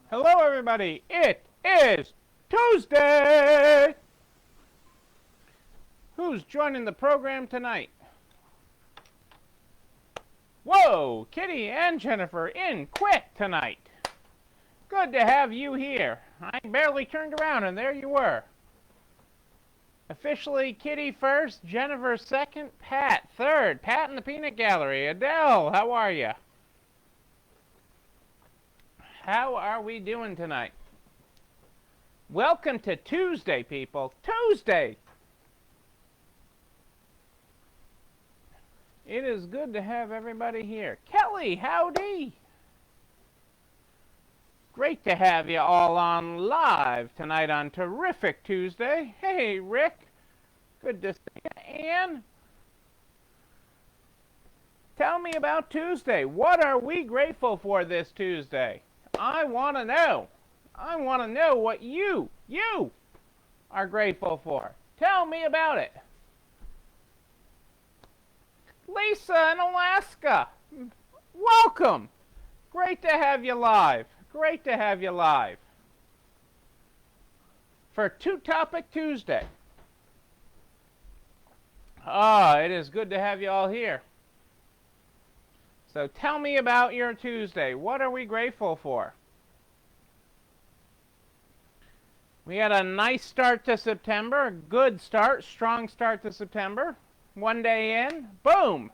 Hello, everybody. It is Tuesday. Who's joining the program tonight? Whoa, Kitty and Jennifer in quick tonight. Good to have you here. I barely turned around and there you were. Officially, Kitty first, Jennifer second, Pat third. Pat in the Peanut Gallery. Adele, how are you? How are we doing tonight? Welcome to Tuesday, people. Tuesday! It is good to have everybody here. Kelly, howdy! Great to have you all on live tonight on Terrific Tuesday. Hey, Rick. Good to see you. Ann, tell me about Tuesday. What are we grateful for this Tuesday? I want to know. I want to know what you are grateful for. Tell me about it. Lisa in Alaska, welcome. Great to have you live. Great to have you live for Two Topic Tuesday. It is good to have you all here. So tell me about your Tuesday. What are we grateful for? We had a nice start to September, a good start, strong start to September. One day in, boom!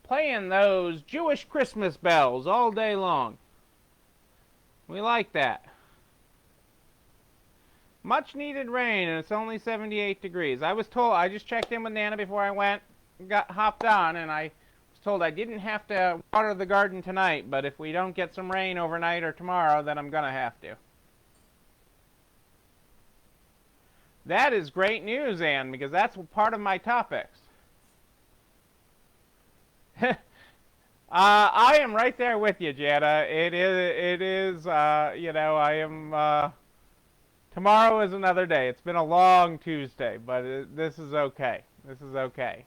Playing those Jewish Christmas bells all day long. We like that. Much needed rain, and it's only 78 degrees. I was told, I just checked in with Nana before I went, hopped on, and I was told I didn't have to water the garden tonight, but if we don't get some rain overnight or tomorrow, then I'm going to have to. That is great news, Ann, because that's part of my topics. I am right there with you, Jana. It is, I am, tomorrow is another day. It's been a long Tuesday, but this is okay. This is okay.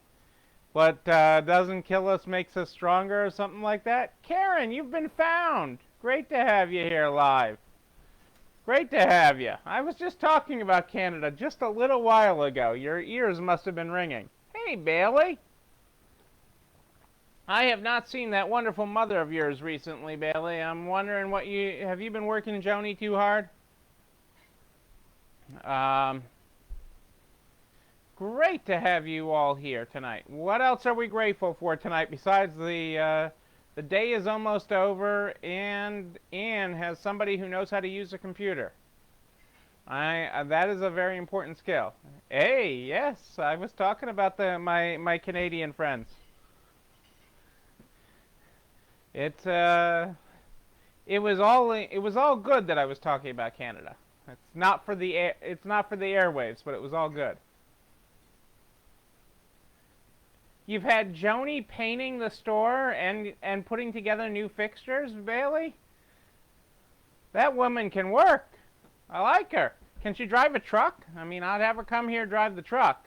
What doesn't kill us makes us stronger or something like that. Karen, you've been found. Great to have you here live. Great to have you. I was just talking about Canada just a little while ago. Your ears must have been ringing. Hey, Bailey. I have not seen that wonderful mother of yours recently, Bailey. I'm wondering have you been working Joni too hard? Great to have you all here tonight. What else are we grateful for tonight besides the day is almost over and Ann has somebody who knows how to use a computer. That is a very important skill. Hey, yes, I was talking about my Canadian friends. It was all good that I was talking about Canada. It's not for the airwaves, but it was all good. You've had Joni painting the store and putting together new fixtures, Bailey? That woman can work. I like her. Can she drive a truck? I mean, I'd have her come here drive the truck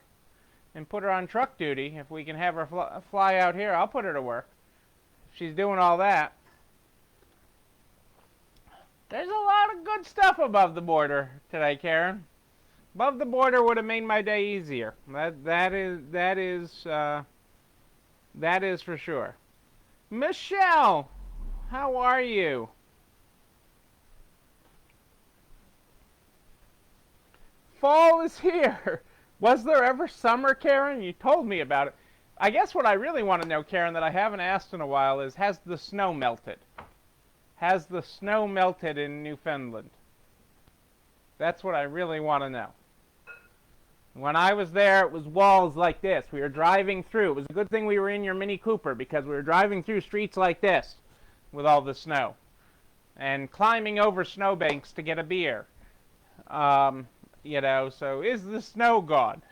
and put her on truck duty. If we can have her fly out here, I'll put her to work. She's doing all that. There's a lot of good stuff above the border today, Karen. Above the border would have made my day easier. That is for sure. Michelle, how are you? Fall is here. Was there ever summer, Karen? You told me about it. I guess what I really want to know, Karen, that I haven't asked in a while is, has the snow melted? Has the snow melted in Newfoundland? That's what I really want to know. When I was there, it was walls like this. We were driving through. It was a good thing we were in your Mini Cooper because we were driving through streets like this with all the snow and climbing over snowbanks to get a beer. So is the snow gone?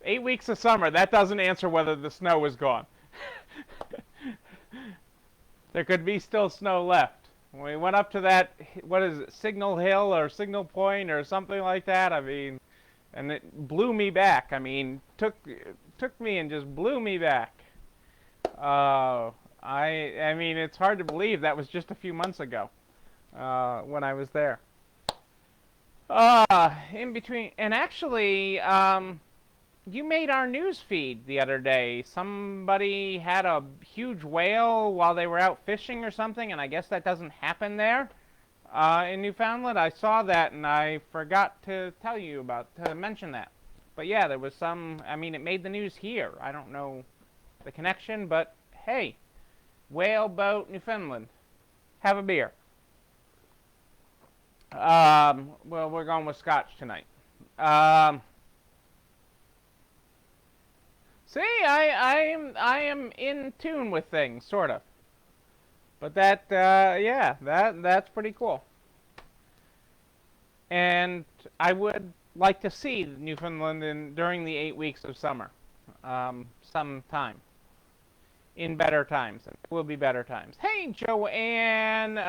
8 weeks of summer, that doesn't answer whether the snow is gone. There could be still snow left. When we went up to that, what is it, Signal Hill or Signal Point or something like that, I mean, and it blew me back. I mean, took me and just blew me back. I mean, it's hard to believe that was just a few months ago when I was there. In between, and actually, you made our news feed the other day. Somebody had a huge whale while they were out fishing or something, and I guess that doesn't happen there in Newfoundland. I saw that, and I forgot to mention that. But yeah, there was some. I mean, it made the news here. I don't know the connection, but hey, whale boat, Newfoundland. Have a beer. Well, we're going with scotch tonight. See, I am in tune with things, sort of. But yeah, that's pretty cool. And I would like to see Newfoundland during the 8 weeks of summer, sometime, in better times. It will be better times. Hey, Joanne,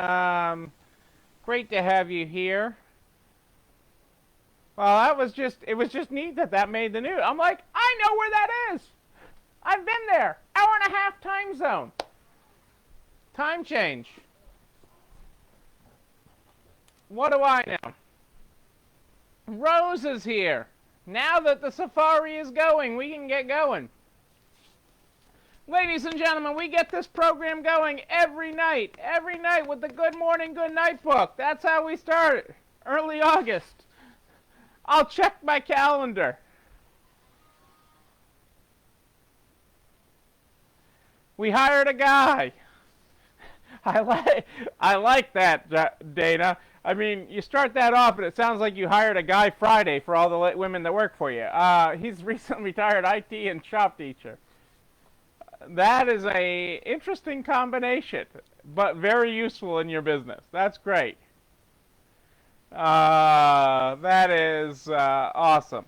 great to have you here. Well, it was just neat that made the news. I'm like, I know where that is. I've been there. Hour and a half time zone. Time change. What do I know? Rose is here. Now that the safari is going, we can get going. Ladies and gentlemen, we get this program going every night with the Good Morning, Good Night book. That's how we start. Early August. I'll check my calendar. We hired a guy. I like that, Dana. I mean, you start that off, and it sounds like you hired a guy Friday for all the women that work for you. He's recently retired IT and shop teacher. That is a interesting combination, but very useful in your business. That's great. That is awesome.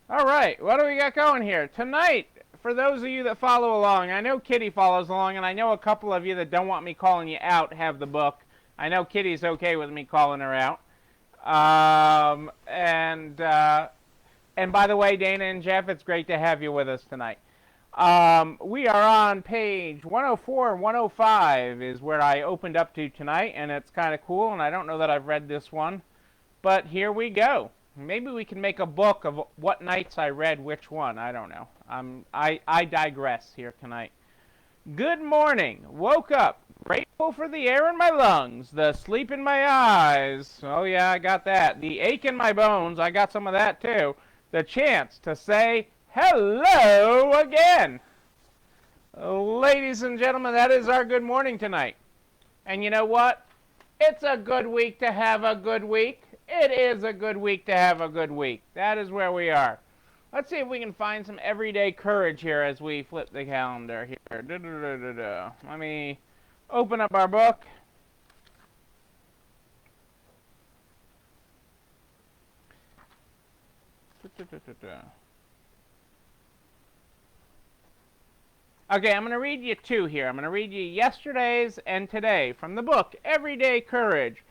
All right, what do we got going here? Tonight, for those of you that follow along, I know Kitty follows along, and I know a couple of you that don't want me calling you out have the book. I know Kitty's okay with me calling her out. And by the way, Dana and Jeff, it's great to have you with us tonight. We are on page 104 and 105 is where I opened up to tonight, and it's kind of cool, and I don't know that I've read this one, but here we go. Maybe we can make a book of what nights I read which one. I don't know. I digress here tonight. Good morning. Woke up. Grateful for the air in my lungs. The sleep in my eyes. Oh, yeah, I got that. The ache in my bones. I got some of that, too. The chance to say hello again. Ladies and gentlemen, that is our good morning tonight. And you know what? It's a good week to have a good week. It is a good week to have a good week. That is where we are. Let's see if we can find some everyday courage here as we flip the calendar here. Let me open up our book. Okay, I'm going to read you two here. I'm going to read you yesterday's and today from the book, Everyday Courage,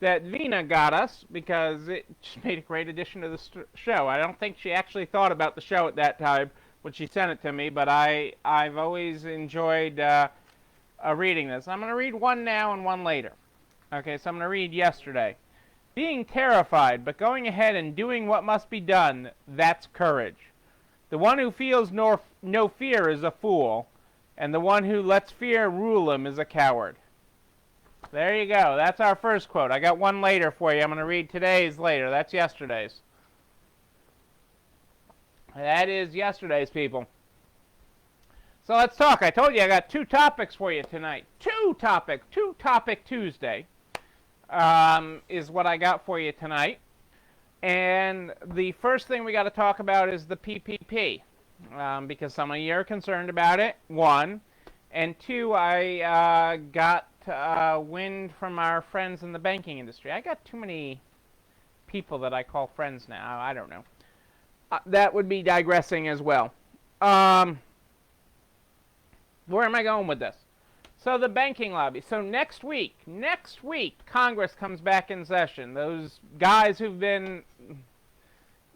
that Vina got us because it just made a great addition to the show. I don't think she actually thought about the show at that time when she sent it to me, but I've always enjoyed reading this. I'm going to read one now and one later. Okay, so I'm going to read yesterday. Being terrified, but going ahead and doing what must be done, that's courage. The one who feels no fear is a fool, and the one who lets fear rule him is a coward. There you go. That's our first quote. I got one later for you. I'm going to read today's later. That's yesterday's. That is yesterday's, people. So let's talk. I told you I got two topics for you tonight. Two topic Tuesday is what I got for you tonight. And the first thing we got to talk about is the PPP, because some of you are concerned about it, one. And two, I got wind from our friends in the banking industry. I got too many people that I call friends now. I don't know. That would be digressing as well. Where am I going with this? So the banking lobby. So next week, Congress comes back in session. Those guys who've been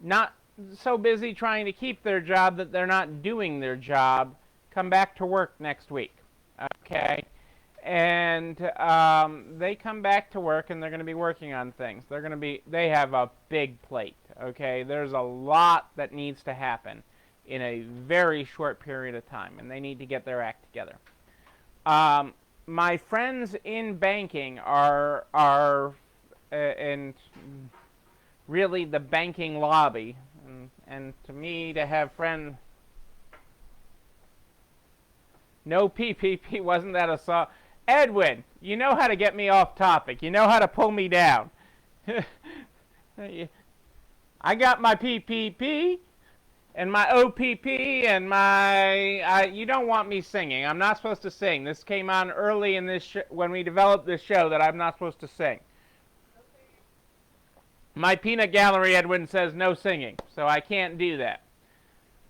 not so busy trying to keep their job that they're not doing their job come back to work next week. Okay? And they come back to work and they're going to be working on things. They have a big plate. Okay? There's a lot that needs to happen in a very short period of time, and they need to get their act together. My friends in banking are and really the banking lobby, and to me to have friends. No PPP, wasn't that a song? Edwin, you know how to get me off topic. You know how to pull me down. I got my PPP and my OPP and my... you don't want me singing. I'm not supposed to sing. This came on early in this when we developed this show that I'm not supposed to sing. My peanut gallery, Edwin, says no singing, so I can't do that.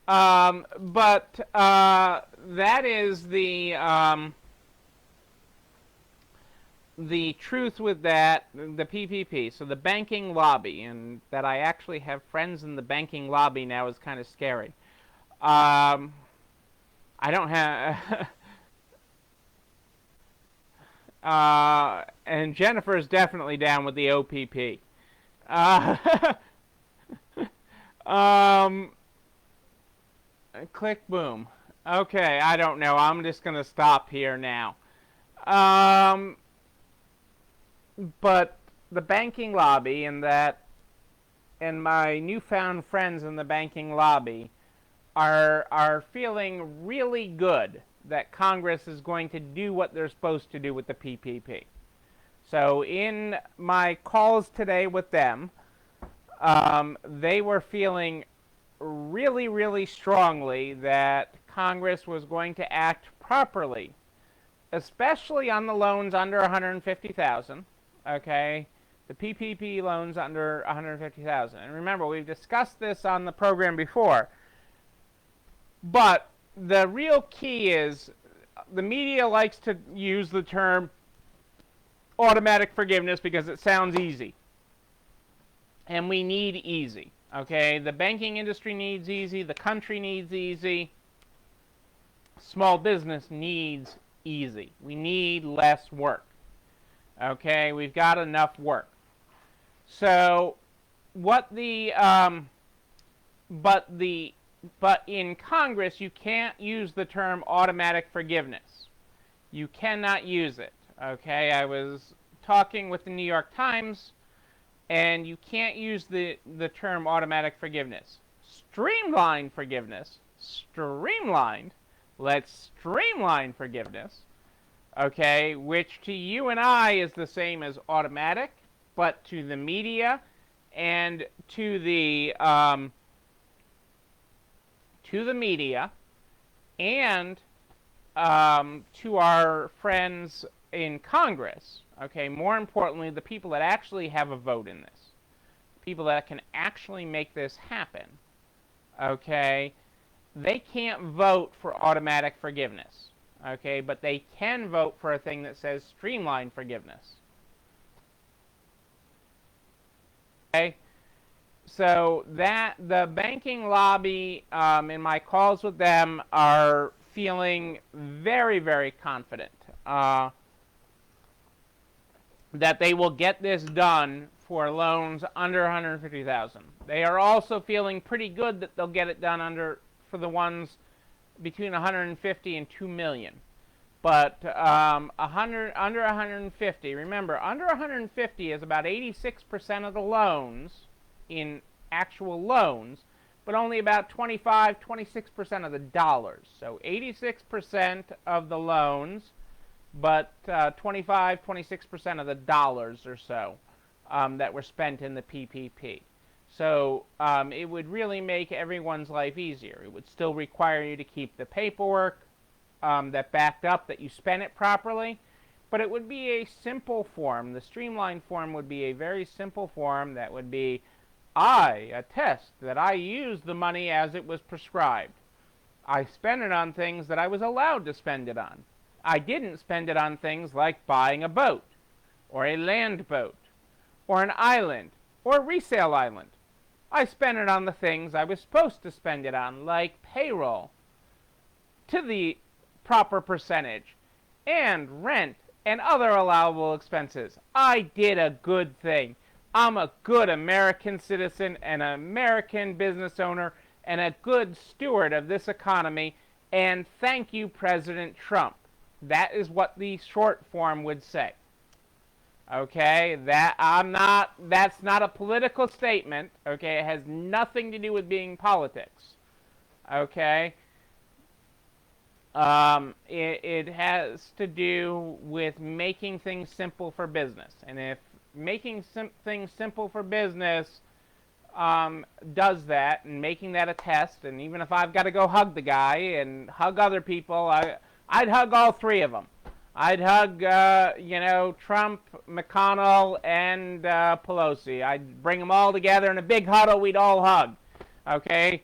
But that is the truth with that, the PPP. So the banking lobby, and that I actually have friends in the banking lobby now is kind of scary. I don't have... and Jennifer is definitely down with the OPP. Click, boom. Okay, I don't know. I'm just going to stop here now. But the banking lobby and my newfound friends in the banking lobby are feeling really good that Congress is going to do what they're supposed to do with the PPP. So in my calls today with them, they were feeling really, really strongly that Congress was going to act properly, especially on the loans under $150,000. Okay, the PPP loans under $150,000. And remember, we've discussed this on the program before. But the real key is the media likes to use the term automatic forgiveness because it sounds easy. And we need easy. Okay, the banking industry needs easy. The country needs easy. Small business needs easy. We need less work. Okay, we've got enough work. So, but in Congress, you can't use the term automatic forgiveness. You cannot use it. Okay, I was talking with the New York Times, and you can't use the term automatic forgiveness. Streamlined forgiveness. Streamlined. Let's streamline forgiveness. Okay, which to you and I is the same as automatic, but to the media and to the media and to our friends in Congress, okay, more importantly, the people that actually have a vote in this, people that can actually make this happen, okay, they can't vote for automatic forgiveness. Okay, but they can vote for a thing that says streamlined forgiveness. Okay, so that the banking lobby, in my calls with them, are feeling very, very confident that they will get this done for loans under $150,000. They are also feeling pretty good that they'll get it done for the ones between 150 and 2 million. But under 150, remember, under 150 is about 86% of the loans in actual loans, but only about 26% of the dollars. So 86% of the loans, but 26% of the dollars or so that were spent in the PPP. So it would really make everyone's life easier. It would still require you to keep the paperwork that backed up that you spent it properly, but it would be a simple form. The streamlined form would be a very simple form that would be, I attest that I used the money as it was prescribed. I spent it on things that I was allowed to spend it on. I didn't spend it on things like buying a boat, or a land boat, or an island, or a resale island. I spent it on the things I was supposed to spend it on, like payroll, to the proper percentage, and rent and other allowable expenses. I did a good thing. I'm a good American citizen, an American business owner, and a good steward of this economy, and thank you, President Trump. That is what the short form would say. Okay, that's not a political statement. Okay, it has nothing to do with being politics. Okay, it has to do with making things simple for business. And if making things simple for business does that, and making that a test, and even if I've got to go hug the guy and hug other people, I'd hug all three of them. I'd hug, Trump, McConnell, and Pelosi. I'd bring them all together in a big huddle. We'd all hug, okay,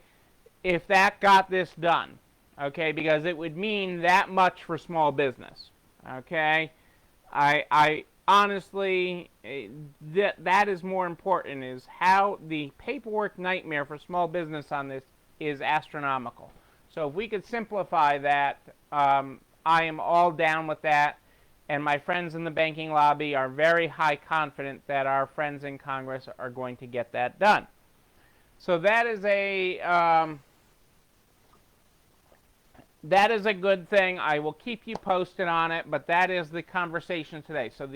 if that got this done, okay, because it would mean that much for small business, okay. I honestly, that is more important, is how the paperwork nightmare for small business on this is astronomical. So if we could simplify that, I am all down with that, and my friends in the banking lobby are very high confident that our friends in Congress are going to get that done. So that is a good thing. I will keep you posted on it, but that is the conversation today. So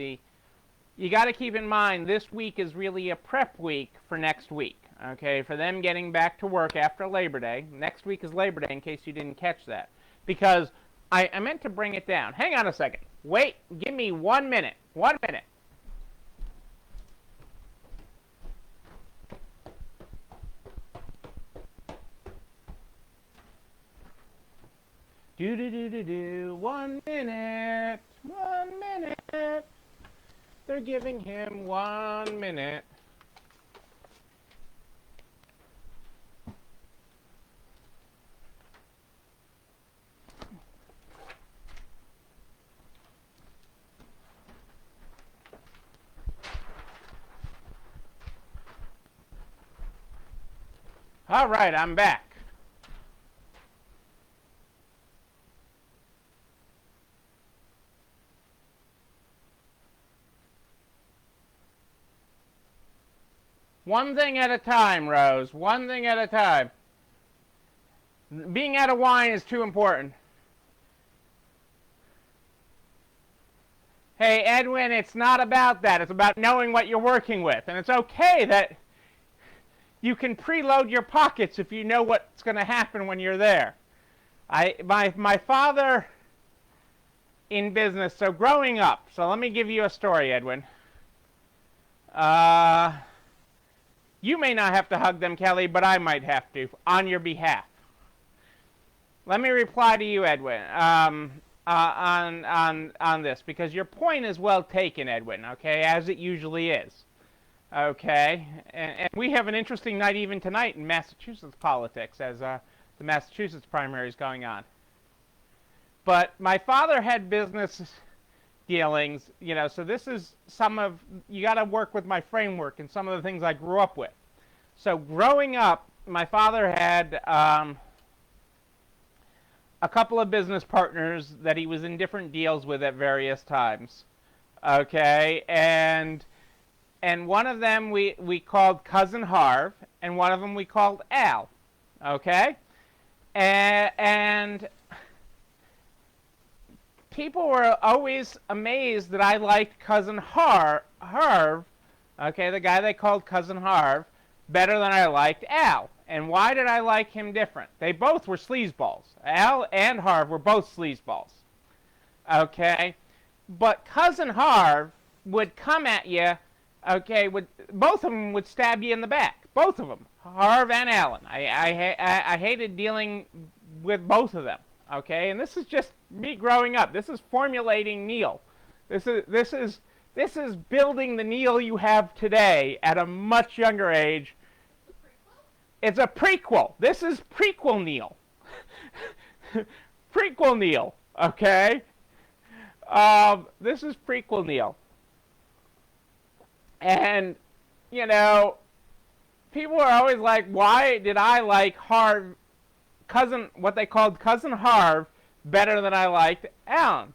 you got to keep in mind, this week is really a prep week for next week, okay, for them getting back to work after Labor Day. Next week is Labor Day, in case you didn't catch that, because I meant to bring it down. Hang on a second. Wait, give me 1 minute. 1 minute. Do. 1 minute. 1 minute. They're giving him 1 minute. All right, I'm back. One thing at a time, Rose. One thing at a time. Being out of wine is too important. Hey, Edwin, it's not about that. It's about knowing what you're working with. And it's okay that you can preload your pockets if you know what's going to happen when you're there. My father in business, so growing up, so let me give you a story, Edwin. You may not have to hug them, Kelly, but I might have to on your behalf. Let me reply to you, Edwin, on this, because your point is well taken, Edwin, okay, as it usually is. Okay, and we have an interesting night even tonight in Massachusetts politics, as the Massachusetts primary is going on. But my father had business dealings, so this is you got to work with my framework and some of the things I grew up with. So growing up, my father had a couple of business partners that he was in different deals with at various times. Okay, and one of them we called Cousin Harv, and one of them we called Al. Okay, and people were always amazed that I liked Cousin Harv, okay, the guy they called Cousin Harv, better than I liked Al. And why did I like him different? They both were sleazeballs. Al and Harv were both sleazeballs. Okay, but Cousin Harv would come at you. Okay, both of them would stab you in the back. Both of them, Harv and Allen. I hated dealing with both of them. Okay, and this is just me growing up. This is formulating Neil. This is building the Neil you have today at a much younger age. It's a prequel. This is prequel Neil. Prequel Neil. Okay. This is prequel Neil. And people are always like, why did I like what they called Cousin Harv, better than I liked Alan?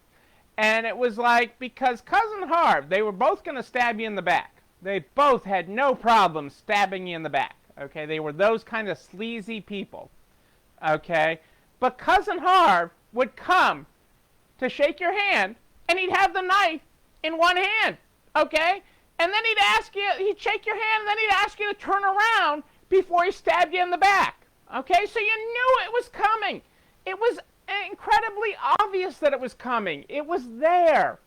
And it was like, because Cousin Harv, they were both going to stab you in the back. They both had no problem stabbing you in the back. Okay, they were those kind of sleazy people. Okay, but Cousin Harv would come to shake your hand, and he'd have the knife in one hand. Okay, and then he'd shake your hand, and then he'd ask you to turn around before he stabbed you in the back. Okay, so you knew it was coming. It was incredibly obvious that it was coming. It was there.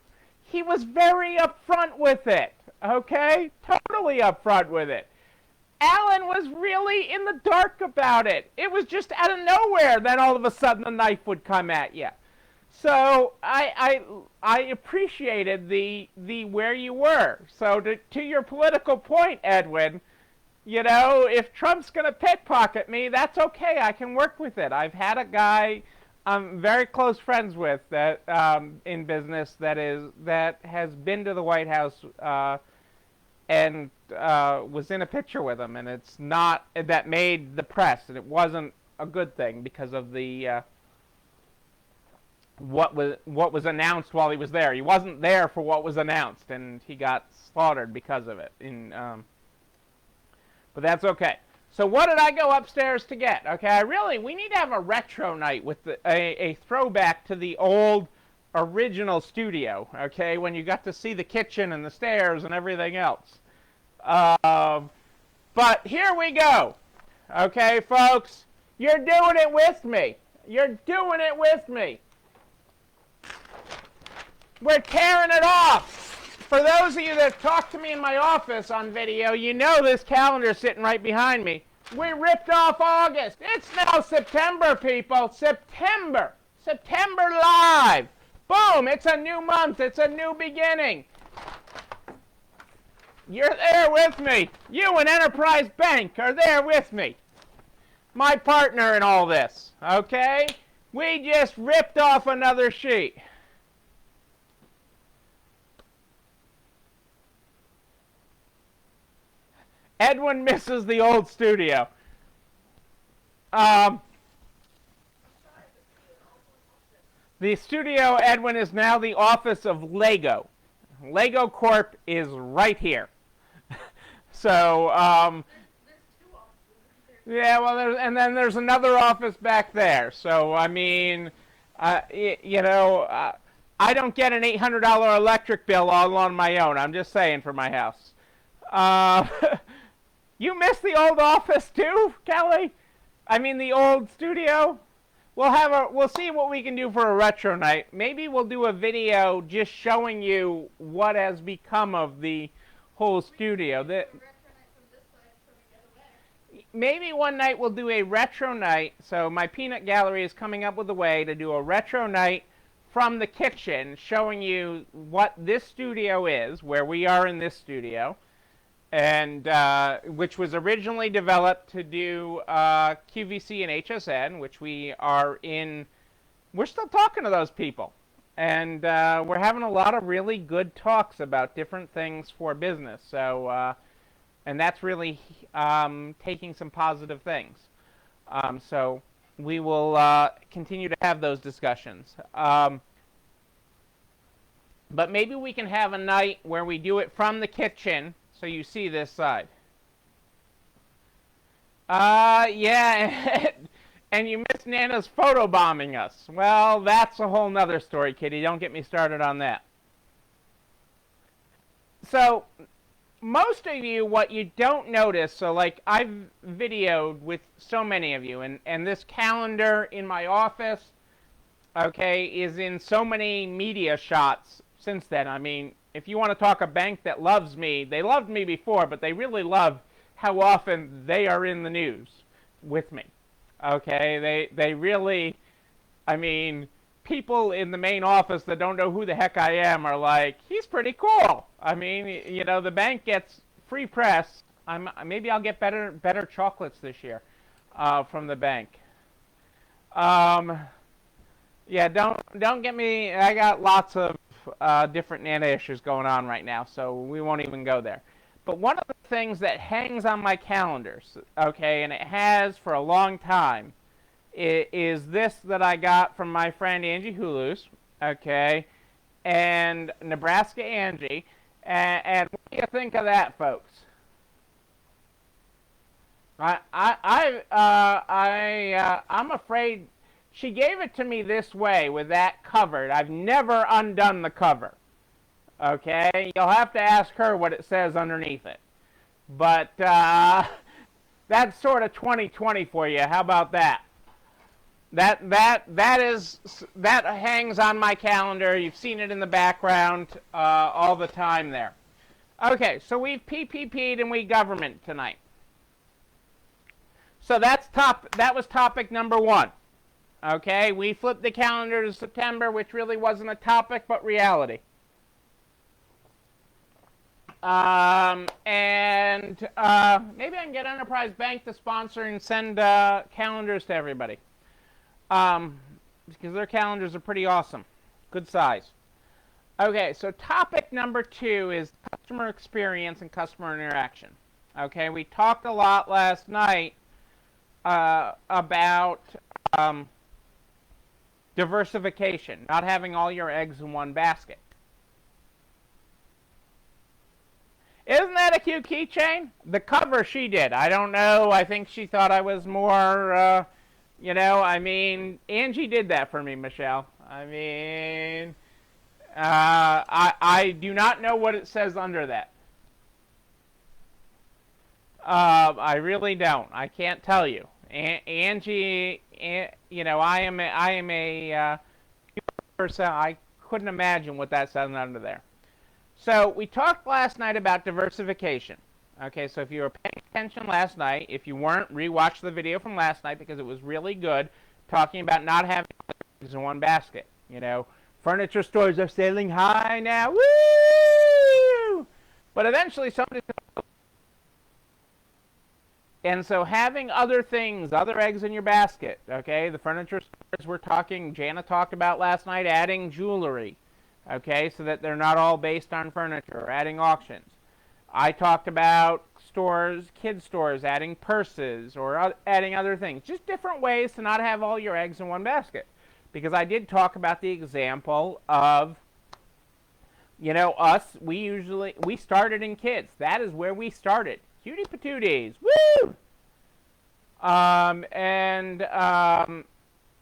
He was very upfront with it. Okay, totally upfront with it. Alan was really in the dark about it. It was just out of nowhere that all of a sudden the knife would come at you. So I appreciated the where you were. So to your political point, Edwin, you know, if Trump's going to pickpocket me, that's okay. I can work with it. I've had a guy I'm very close friends with that in business that has been to the White House and was in a picture with him, and it's not that made the press, and it wasn't a good thing because of the what was announced while he was there. He wasn't there for what was announced, and he got slaughtered because of it. But that's okay. So what did I go upstairs to get? Okay, we need to have a retro night with a throwback to the old original studio, okay, when you got to see the kitchen and the stairs and everything else. But here we go. Okay, folks, you're doing it with me. You're doing it with me. We're tearing it off. For those of you that talk to me in my office on video, you know this calendar sitting right behind me. We ripped off August. It's now September, people. September. September live. Boom. It's a new month. It's a new beginning. You're there with me. You and Enterprise Bank are there with me. My partner in all this. Okay? We just ripped off another sheet. Edwin misses the old studio. The studio, Edwin, is now the office of Lego. Lego Corp is right here. So, yeah, well, and then there's another office back there. So, I mean, you know, I don't get an $800 electric bill all on my own. I'm just saying for my house. You miss the old office too, Kelly? I mean the old studio? We'll see what we can do for a retro night. Maybe we'll do a video just showing you what has become of the whole studio. Maybe one night we'll do a retro night. So my peanut gallery is coming up with a way to do a retro night from the kitchen, showing you what this studio is, where we are in this studio. And which was originally developed to do QVC and HSN, which we are in. We're still talking to those people, and we're having a lot of really good talks about different things for business. So, and that's really taking some positive things. So we will continue to have those discussions. But maybe we can have a night where we do it from the kitchen. So you see this side. Yeah, and you miss Nana's photobombing us. Well, that's a whole nother story, Kitty. Don't get me started on that. So, most of you, what you don't notice, so like I've videoed with so many of you, and this calendar in my office, okay, is in so many media shots since then. I mean, if you want to talk a bank that loves me, they loved me before, but they really love how often they are in the news with me. Okay, they really, I mean, people in the main office that don't know who the heck I am are like, he's pretty cool. I mean, you know, the bank gets free press. Maybe I'll get better chocolates this year from the bank. Yeah, don't get me. I got lots of different Nana issues going on right now, so we won't even go there. But one of the things that hangs on my calendars, okay, and it has for a long time, is this that I got from my friend Angie Hulus, okay, and Nebraska Angie. And what do you think of that, folks? I'm afraid she gave it to me this way with that covered. I've never undone the cover. Okay, you'll have to ask her what it says underneath it. But that's sort of 2020 for you. How about that? That hangs on my calendar. You've seen it in the background all the time there. Okay, so we've PPP'd and we government tonight. So that was topic number 1. Okay, we flipped the calendar to September, which really wasn't a topic, but reality. And maybe I can get Enterprise Bank to sponsor and send calendars to everybody. Because their calendars are pretty awesome. Good size. Okay, so topic number 2 is customer experience and customer interaction. Okay, we talked a lot last night about diversification, not having all your eggs in one basket. Isn't that a cute keychain? The cover she did. I don't know. I think she thought I was more, you know, I mean, Angie did that for me, Michelle. I mean, I do not know what it says under that. I really don't. I can't tell you. Angie, you know, I am a person. I couldn't imagine what that says under there. So we talked last night about diversification. Okay, so if you were paying attention last night, if you weren't, rewatch the video from last night because it was really good, talking about not having eggs in one basket. You know, furniture stores are sailing high now. Woo! But eventually somebody. And so having other things, other eggs in your basket, okay, the furniture stores we're talking, Jana talked about last night, adding jewelry, okay, so that they're not all based on furniture, or adding auctions. I talked about stores, kid stores, adding purses, or adding other things. Just different ways to not have all your eggs in one basket. Because I did talk about the example of, you know, we started in kids. That is where we started. Cutie patooties, woo!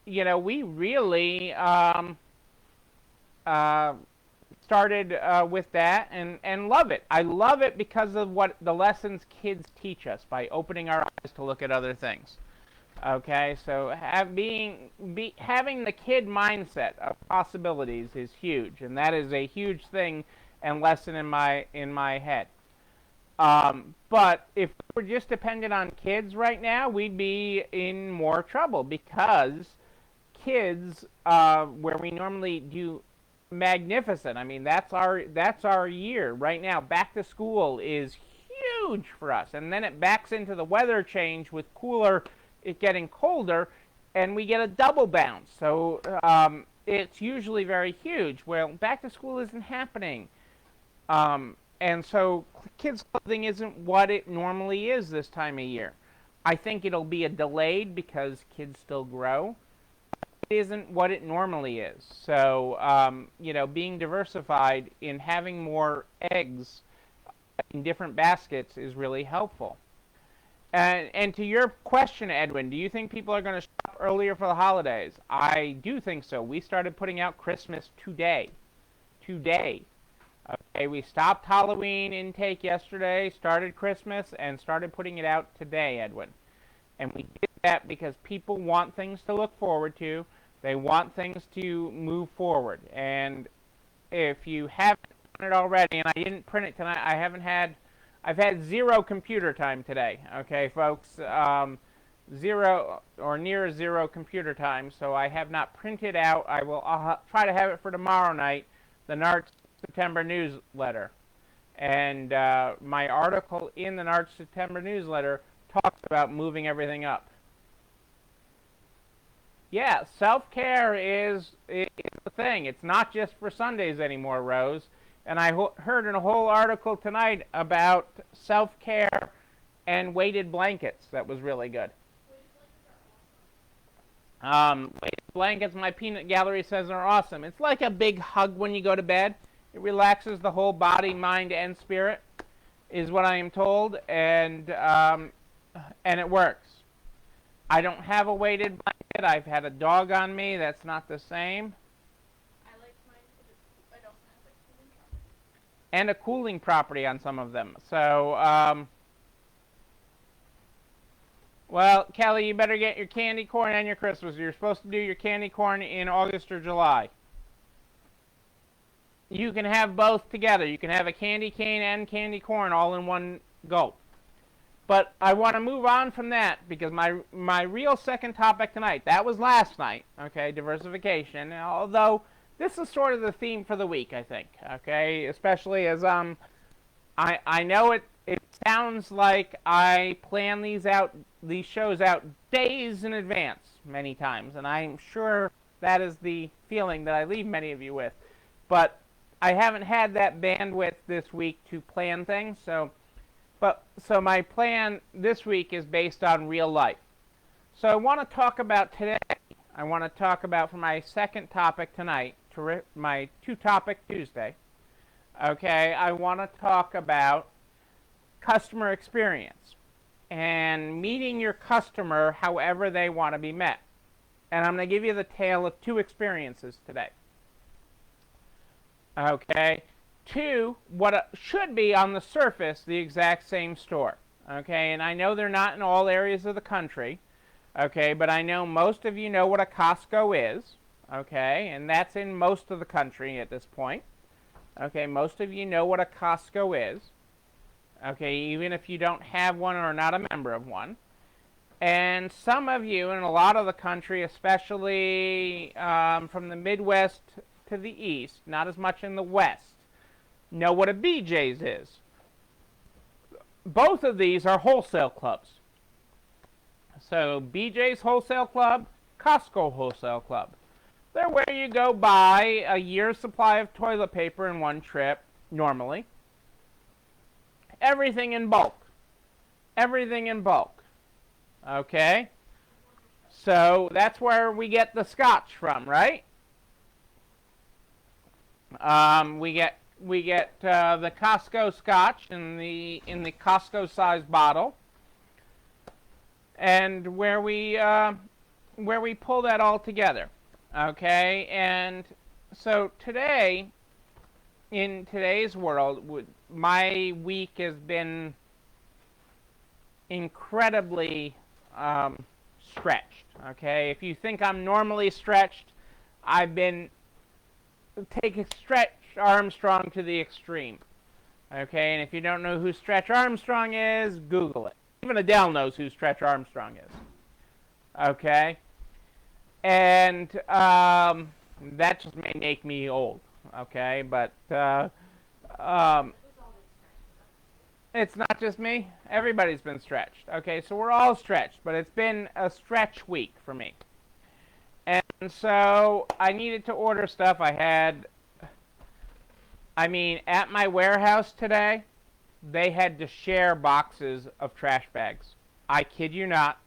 You know, we really started with that and love it. I love it because of what the lessons kids teach us by opening our eyes to look at other things. Okay, so having the kid mindset of possibilities is huge, and that is a huge thing and lesson in my head. But if we're just dependent on kids right now, we'd be in more trouble because kids, where we normally do magnificent. I mean, that's our year right now. Back to school is huge for us, and then it backs into the weather change with it getting colder, and we get a double bounce. So it's usually very huge. Well, back to school isn't happening. And so kids' clothing isn't what it normally is this time of year. I think it'll be a delayed because kids still grow. It isn't what it normally is. So, you know, being diversified in having more eggs in different baskets is really helpful. And to your question, Edwin, do you think people are going to shop earlier for the holidays? I do think so. We started putting out Christmas today. Okay, we stopped Halloween intake yesterday, started Christmas, and started putting it out today, Edwin. And we did that because people want things to look forward to. They want things to move forward. And if you haven't done it already, and I didn't print it tonight, I've had 0 computer time today. Okay, folks, 0 or near 0 computer time, so I have not printed out. I'll try to have it for tomorrow night, the NARTS September newsletter. And my article in the NARTS September newsletter talks about moving everything up. Yeah, self-care is the thing. It's not just for Sundays anymore, Rose. And I heard in a whole article tonight about self-care and weighted blankets. That was really good. Weighted blankets, my peanut gallery says, are awesome. It's like a big hug when you go to bed. It relaxes the whole body, mind, and spirit, is what I am told, and it works. I don't have a weighted blanket. I've had a dog on me. That's not the same. I like mine because it also has a cooling property. And a cooling property on some of them. So, well, Kelly, you better get your candy corn and your Christmas. You're supposed to do your candy corn in August or July. You can have both together. You can have a candy cane and candy corn all in one gulp. But I want to move on from that because my real second topic tonight, that was last night, okay, diversification. Although this is sort of the theme for the week, I think, okay, especially as I know it sounds like I plan these shows out days in advance many times, and I'm sure that is the feeling that I leave many of you with. But I haven't had that bandwidth this week to plan things, so my plan this week is based on real life. So I want to talk about today, I want to talk about for my second topic tonight, my two-topic Tuesday, okay, I want to talk about customer experience and meeting your customer however they want to be met. And I'm going to give you the tale of two experiences today. Okay, two, what should be on the surface the exact same store. Okay, and I know they're not in all areas of the country. Okay, but I know most of you know what a Costco is. Okay, and that's in most of the country at this point. Okay, most of you know what a Costco is. Okay, even if you don't have one or are not a member of one. And some of you in a lot of the country, especially from the Midwest to the East, not as much in the West, know what a BJ's is. Both of these are wholesale clubs. So BJ's Wholesale Club, Costco Wholesale Club. They're where you go buy a year's supply of toilet paper in one trip, normally. Everything in bulk. Everything in bulk. Okay? So that's where we get the scotch from, right? We get the Costco scotch in the Costco size bottle, and where we pull that all together. Okay, and so today, in today's world, my week has been incredibly stretched. Okay, if you think I'm normally stretched, I've been taking Stretch Armstrong to the extreme. Okay, and if you don't know who Stretch Armstrong is, Google it. Even Adele knows who Stretch Armstrong is. Okay, and that just may make me old. Okay, but it's not just me. Everybody's been stretched. Okay, so we're all stretched, but it's been a stretch week for me. And so I needed to order stuff. At my warehouse today, they had to share boxes of trash bags. I kid you not.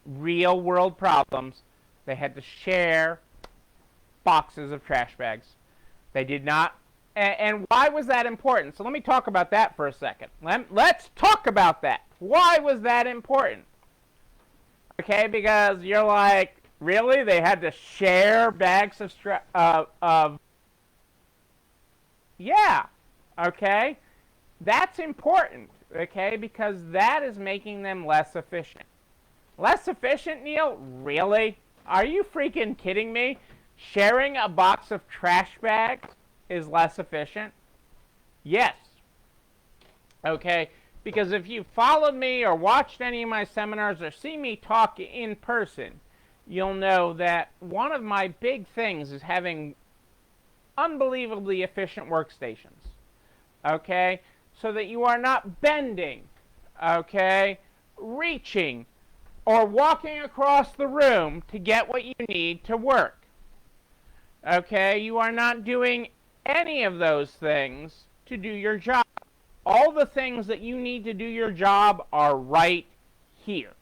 Real world problems. They had to share boxes of trash bags. They did not. And why was that important? So let me talk about that for a second. Let's talk about that. Why was that important? Okay, because you're like, really? They had to share bags of yeah, okay? That's important, okay? Because that is making them less efficient. Less efficient, Neil? Really? Are you freaking kidding me? Sharing a box of trash bags is less efficient? Yes. Okay, because if you followed me or watched any of my seminars or see me talk in person, you'll know that one of my big things is having unbelievably efficient workstations. Okay, so that you are not bending, okay, reaching, or walking across the room to get what you need to work. Okay, you are not doing any of those things to do your job. All the things that you need to do your job are right here.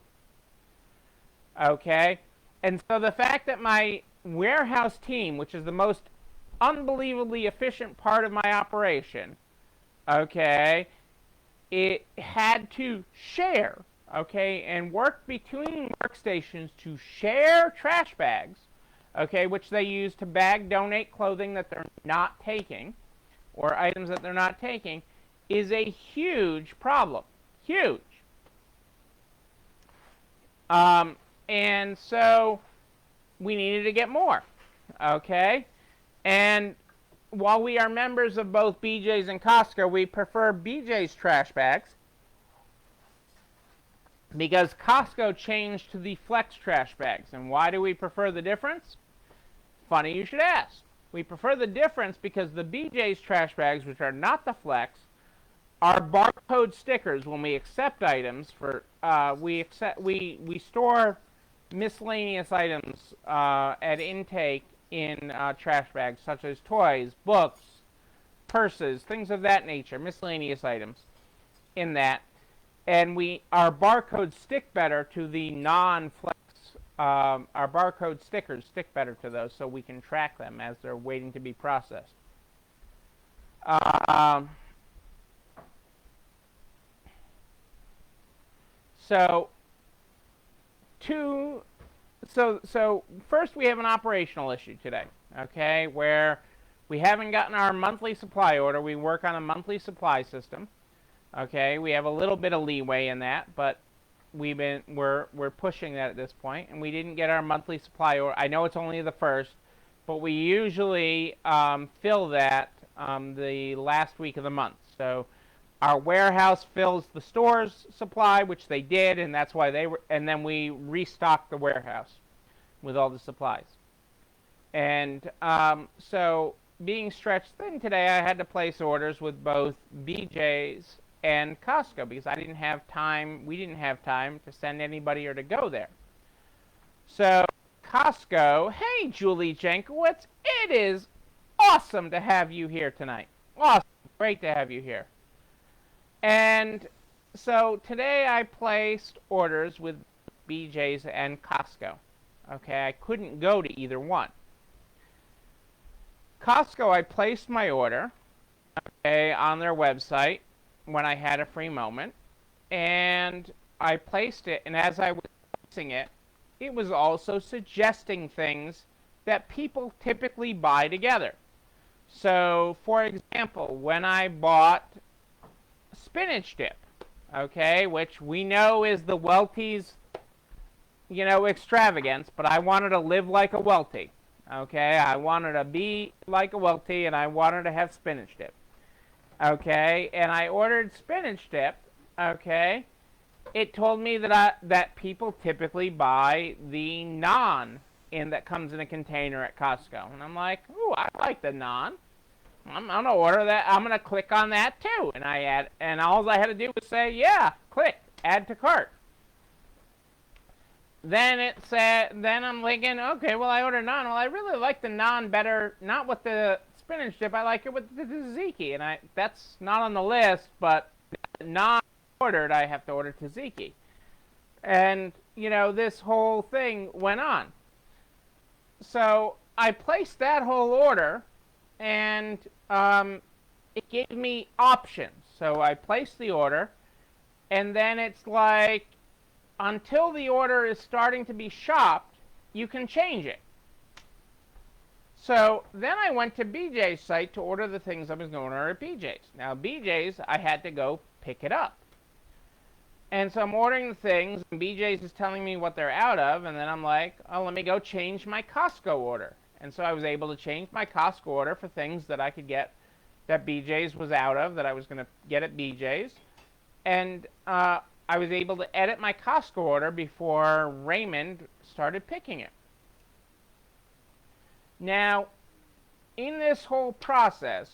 Okay? And so the fact that my warehouse team, which is the most unbelievably efficient part of my operation, okay, it had to share, okay, and work between workstations to share trash bags, okay, which they use to donate clothing that they're not taking, or items that they're not taking, is a huge problem. Huge. And so we needed to get more, okay? And while we are members of both BJs and Costco, we prefer BJ's trash bags because Costco changed to the flex trash bags. And why do we prefer the difference? Funny you should ask. We prefer the difference because the BJ's trash bags, which are not the flex, are barcode stickers. When we accept items for we store miscellaneous items at intake in trash bags, such as toys, books, purses, things of that nature, miscellaneous items in that. And our barcodes stick better to the non-flex. Our barcode stickers stick better to those, so we can track them as they're waiting to be processed. So first we have an operational issue today, okay, where we haven't gotten our monthly supply order. We work on a monthly supply system, okay. We have a little bit of leeway in that, but we're pushing that at this point, and we didn't get our monthly supply order. I know it's only the first, but we usually fill that the last week of the month. So our warehouse fills the store's supply, which they did, and that's why and then we restock the warehouse with all the supplies. And so being stretched thin today, I had to place orders with both BJ's and Costco because we didn't have time to send anybody or to go there. So Costco, hey Julie Jenkowitz, it is awesome to have you here tonight. Awesome, great to have you here. And so today I placed orders with BJ's and Costco. Okay, I couldn't go to either one. Costco, I placed my order, okay, on their website when I had a free moment, and I placed it, and as I was placing it, it was also suggesting things that people typically buy together. So, for example, when I bought spinach dip, okay, which we know is the Welty's, extravagance, but I wanted to live like a Welty, okay? I wanted to be like a Welty, and I wanted to have spinach dip, okay? And I ordered spinach dip, okay? It told me that people typically buy the naan that comes in a container at Costco, and I'm like, ooh, I like the naan. I'm gonna order that. I'm gonna click on that too, and all I had to do was say, yeah, click, add to cart. Then it said, then I'm thinking, okay, well I ordered naan. Well, I really like the naan better, not with the spinach dip. I like it with the tzatziki, and that's not on the list, but the naan ordered, I have to order tzatziki, and this whole thing went on. So I placed that whole order. And it gave me options. So I placed the order, and then it's like, until the order is starting to be shopped, you can change it. So then I went to BJ's site to order the things I was going to order at BJ's. Now BJ's, I had to go pick it up. And so I'm ordering the things, and BJ's is telling me what they're out of, and then I'm like, oh, let me go change my Costco order. And so I was able to change my Costco order for things that I could get that BJ's was out of, that I was going to get at BJ's. And I was able to edit my Costco order before Raymond started picking it. Now, in this whole process,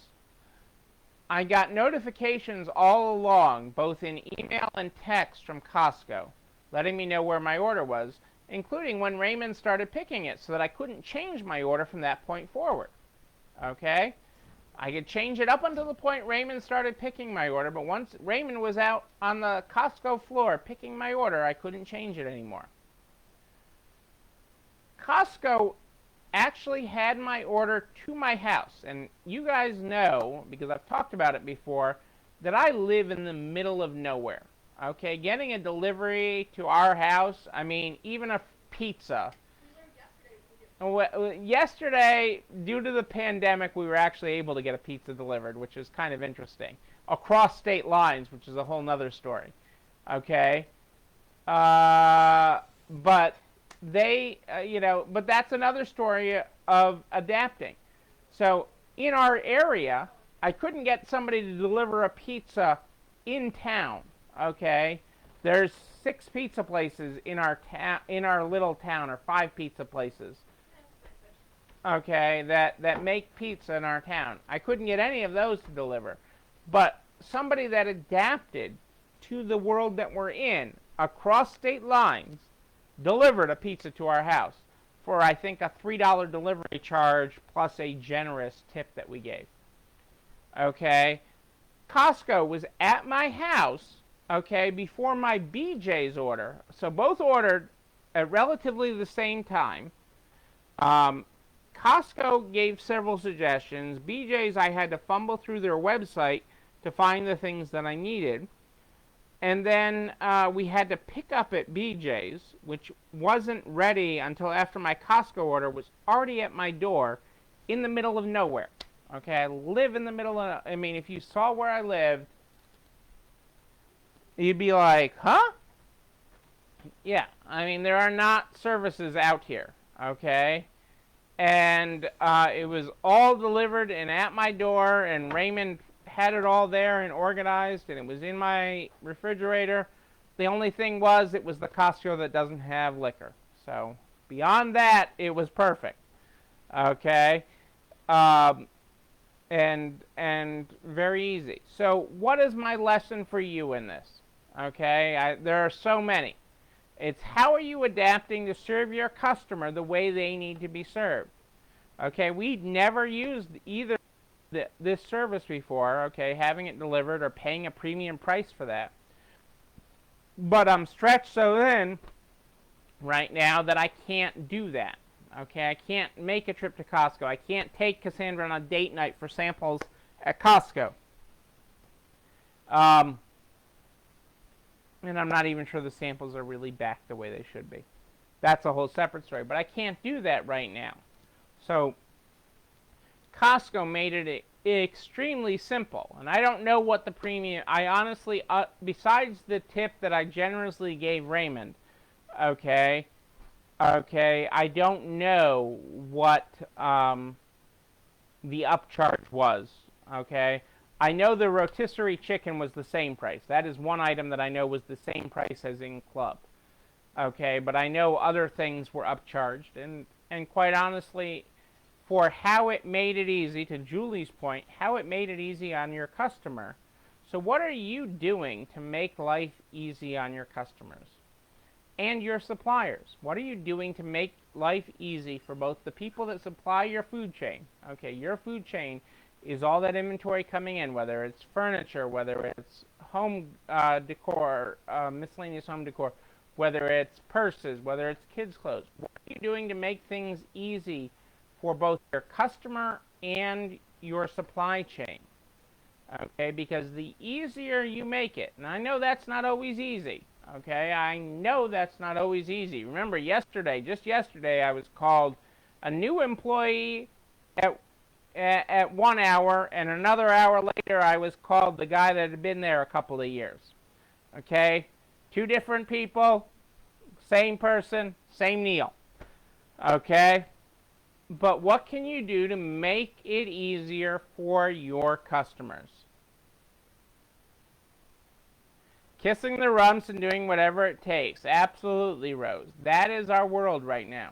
I got notifications all along, both in email and text from Costco, letting me know where my order was, including when Raymond started picking it, so that I couldn't change my order from that point forward. Okay? I could change it up until the point Raymond started picking my order, but once Raymond was out on the Costco floor picking my order, I couldn't change it anymore. Costco actually had my order to my house, and you guys know, because I've talked about it before, that I live in the middle of nowhere. Okay, getting a delivery to our house, I mean, even a pizza. Yesterday, due to the pandemic, we were actually able to get a pizza delivered, which is kind of interesting. Across state lines, which is a whole nother story. Okay? But they, but that's another story of adapting. So, in our area, I couldn't get somebody to deliver a pizza in town. Okay? There's 6 pizza places in our little town, or 5 pizza places. Okay, that make pizza in our town. I couldn't get any of those to deliver. But somebody that adapted to the world that we're in, across state lines, delivered a pizza to our house for, I think, a $3 delivery charge plus a generous tip that we gave. Okay, Costco was at my house, okay, before my BJ's order. So both ordered at relatively the same time. Costco gave several suggestions. BJ's, I had to fumble through their website to find the things that I needed. And then we had to pick up at BJ's, which wasn't ready until after my Costco order was already at my door in the middle of nowhere. Okay, I live in the middle of, I mean, if you saw where I lived, you'd be like, huh? Yeah, I mean, there are not services out here, okay? And it was all delivered and at my door, and Raymond had it all there and organized, and it was in my refrigerator. The only thing was, it was the Costco that doesn't have liquor. So beyond that, it was perfect. Okay, and very easy. So what is my lesson for you in this? Okay, there are so many. It's how are you adapting to serve your customer the way they need to be served? Okay, we'd never used either this service before, okay, having it delivered or paying a premium price for that. But I'm stretched so thin right now that I can't do that. Okay, I can't make a trip to Costco. I can't take Cassandra on a date night for samples at Costco. And I'm not even sure the samples are really back the way they should be. That's a whole separate story. But I can't do that right now. So Costco made it extremely simple. And I don't know what the premium... I honestly, besides the tip that I generously gave Raymond, okay, I don't know what the upcharge was, okay? I know the rotisserie chicken was the same price. That is one item that I know was the same price as in Club. Okay, but I know other things were upcharged. And quite honestly, for how it made it easy, to Julie's point, how it made it easy on your customer. So what are you doing to make life easy on your customers? And your suppliers. What are you doing to make life easy for both the people that supply your food chain? Okay, your food chain is all that inventory coming in, whether it's furniture, whether it's home decor, miscellaneous home decor, whether it's purses, whether it's kids' clothes. What are you doing to make things easy for both your customer and your supply chain? Okay, because the easier you make it, and I know that's not always easy, okay, I know that's not always easy. Remember just yesterday, I was called a new employee at 1 hour, and another hour later I was called the guy that had been there a couple of years. Okay? 2 different people, same person, same Neil. Okay? But what can you do to make it easier for your customers? Kissing the rumps and doing whatever it takes. Absolutely, Rose. That is our world right now.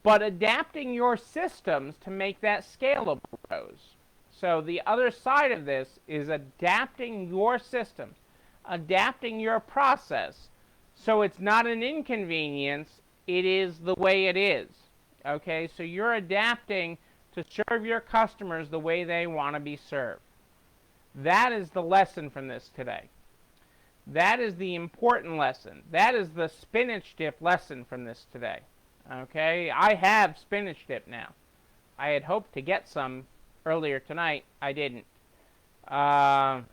But adapting your systems to make that scalable, Rose. So the other side of this is adapting your systems, adapting your process, so it's not an inconvenience, it is the way it is. Okay, so you're adapting to serve your customers the way they want to be served. That is the lesson from this today. That is the important lesson. That is the spinach dip lesson from this today. Okay, I have spinach dip now. I had hoped to get some earlier tonight. I didn't. Right,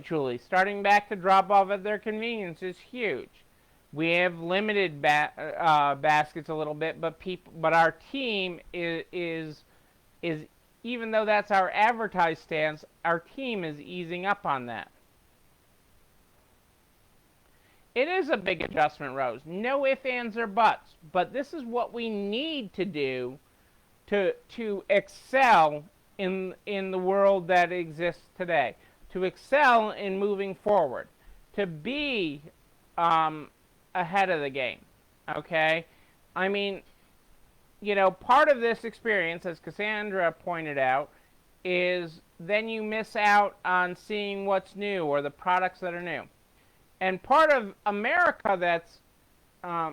Julie. Starting back to drop off at their convenience is huge. We have limited baskets a little bit, but our team is even though that's our advertised stance, our team is easing up on that. It is a big adjustment, Rose. No ifs, ands, or buts. But this is what we need to do to excel in the world that exists today. To excel in moving forward. To be ahead of the game. Okay? I mean, you know, part of this experience, as Cassandra pointed out, is then you miss out on seeing what's new or the products that are new. And part of America that's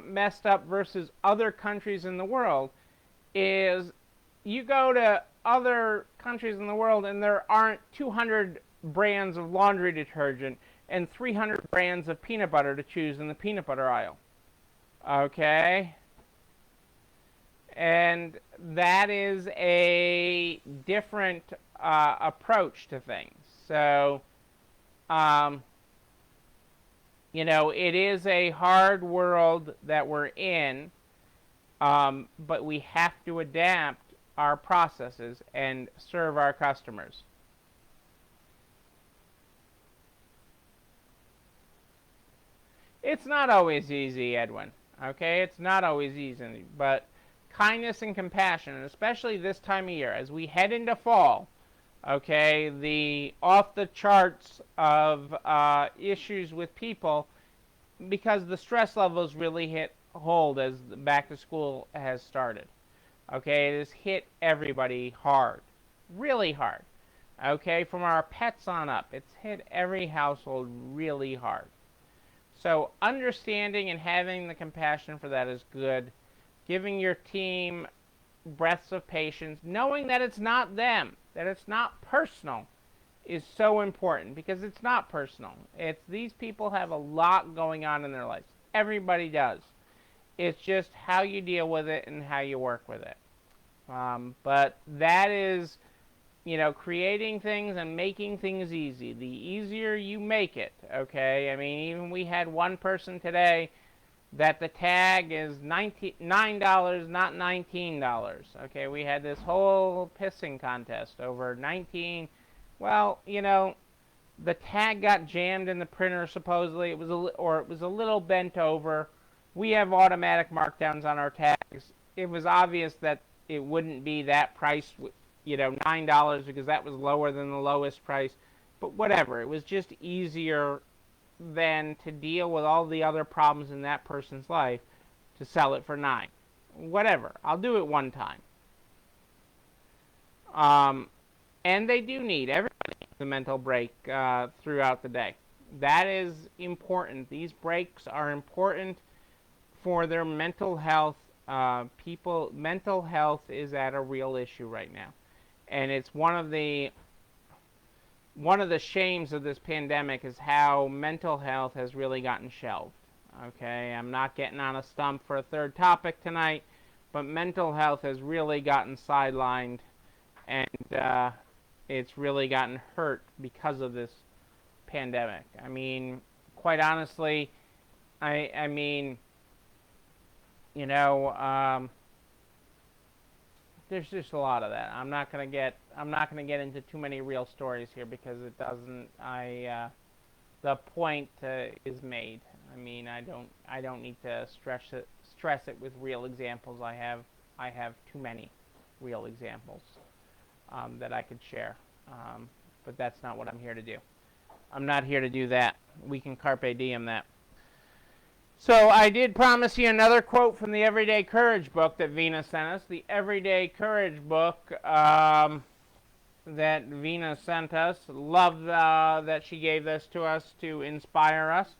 messed up versus other countries in the world is you go to other countries in the world and there aren't 200 brands of laundry detergent and 300 brands of peanut butter to choose in the peanut butter aisle. Okay? And that is a different approach to things. So, you know, it is a hard world that we're in, but we have to adapt our processes and serve our customers. It's not always easy, Edwin. Okay, it's not always easy, but kindness and compassion, and especially this time of year, as we head into fall, okay, the off-the-charts of issues with people, because the stress levels really hit hold as back to school has started. Okay, it has hit everybody hard, really hard. Okay, from our pets on up, it's hit every household really hard. So understanding and having the compassion for that is good. Giving your team breaths of patience, knowing that it's not them, that it's not personal, is so important, because it's not personal. It's these people have a lot going on in their lives. Everybody does. It's just how you deal with it and how you work with it. But that is, you know, creating things and making things easy. The easier you make it, okay? I mean, even we had one person today that the tag is $9, not $19. Okay, we had this whole pissing contest over 19. Well, you know, the tag got jammed in the printer supposedly. It was a little bent over. We have automatic markdowns on our tags. It was obvious that it wouldn't be that price, you know, $9, because that was lower than the lowest price. But whatever, it was just easier than to deal with all the other problems in that person's life to sell it for $9. Whatever, I'll do it one time. And they do need, everybody needs a mental break throughout the day. That is important. These breaks are important for their mental health. Mental health is at a real issue right now. And it's one of the shames of this pandemic is how mental health has really gotten shelved. Okay, I'm not getting on a stump for a third topic tonight, but mental health has really gotten sidelined, and it's really gotten hurt because of this pandemic. I mean, quite honestly, I mean, you know, there's just a lot of that. I'm not gonna get into too many real stories here, because it doesn't. The point is made. I mean, I don't need to stress it with real examples. I have too many real examples that I could share. But that's not what I'm here to do. I'm not here to do that. We can carpe diem that. So I did promise you another quote from the Everyday Courage book that Vina sent us. The Everyday Courage book that Vina sent us. Love that she gave this to us to inspire us.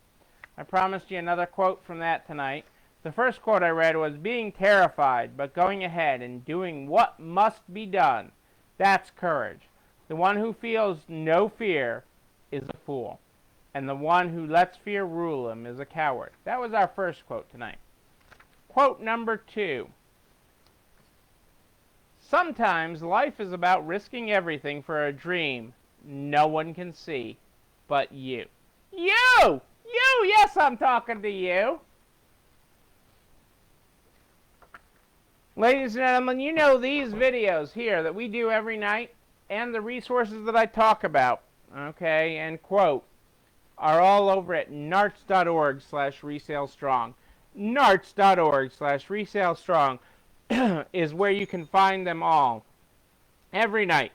I promised you another quote from that tonight. The first quote I read was, being terrified, but going ahead and doing what must be done. That's courage. The one who feels no fear is a fool, and the one who lets fear rule him is a coward. That was our first quote tonight. Quote number 2. Sometimes life is about risking everything for a dream no one can see but you. You! Yes, I'm talking to you. Ladies and gentlemen, you know these videos here that we do every night and the resources that I talk about, okay, and quote, are all over at narts.org/resalestrong. narts.org/resalestrong is where you can find them all every night.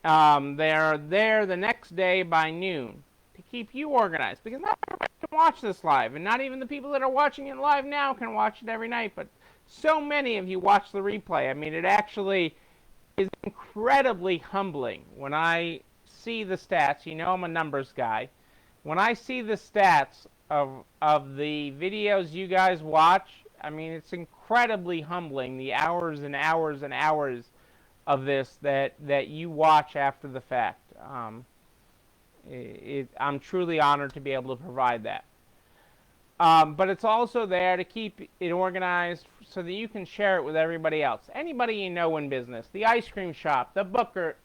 They're there the next day by noon to keep you organized, because not everybody can watch this live, and not even the people that are watching it live now can watch it every night, but so many of you watch the replay. I mean, it actually is incredibly humbling when I see the stats. You know I'm a numbers guy. When I see the stats of the videos you guys watch, I mean, it's incredibly humbling, the hours and hours and hours of this that you watch after the fact. I'm truly honored to be able to provide that. But it's also there to keep it organized so that you can share it with everybody else. Anybody you know in business, the ice cream shop, the butcher,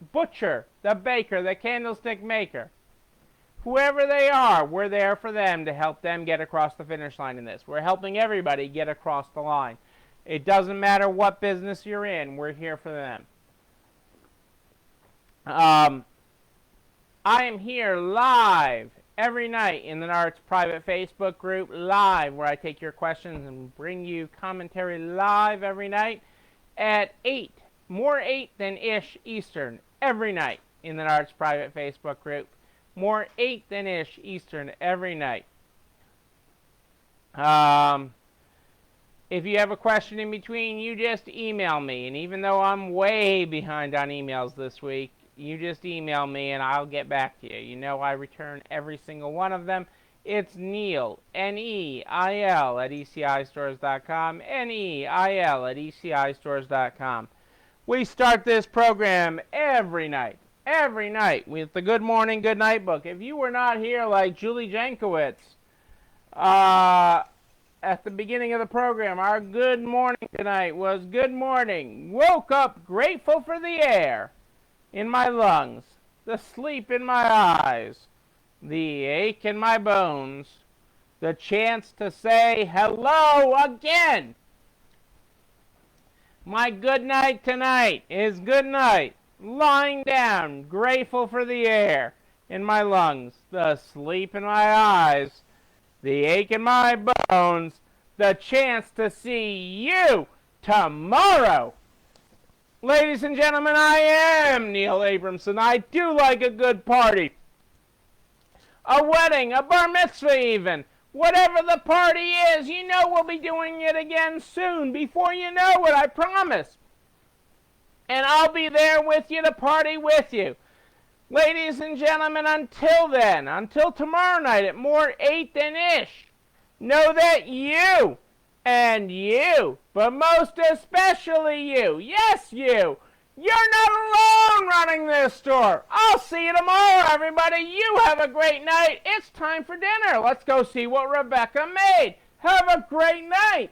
the baker, the candlestick maker, whoever they are, we're there for them to help them get across the finish line in this. We're helping everybody get across the line. It doesn't matter what business you're in, we're here for them. I am here live every night in the Narts private Facebook group, live, where I take your questions and bring you commentary live every night at 8, more 8 than ish Eastern, every night in the Narts private Facebook group. More 8 than ish Eastern every night. If you have a question in between, you just email me. And even though I'm way behind on emails this week, you just email me and I'll get back to you. You know I return every single one of them. It's Neil, Neil, at ECIstores.com, Neil at ECIstores.com. We start this program every night with the Good Morning, Good Night book. If you were not here like Julie Jankowitz at the beginning of the program, our good morning tonight was good morning. Woke up grateful for the air in my lungs, the sleep in my eyes, the ache in my bones, the chance to say hello again. My good night tonight is good night, lying down, grateful for the air in my lungs, the sleep in my eyes, the ache in my bones, the chance to see you tomorrow. Ladies and gentlemen, I am Neil Abramson. I do like a good party. A wedding, a bar mitzvah even. Whatever the party is, you know we'll be doing it again soon. Before you know it, I promise. And I'll be there with you to party with you. Ladies and gentlemen, until then, until tomorrow night at more 8 than ish, know that you and you, but most especially you, yes you, you're not alone running this store. I'll see you tomorrow, everybody. You have a great night. It's time for dinner. Let's go see what Rebecca made. Have a great night.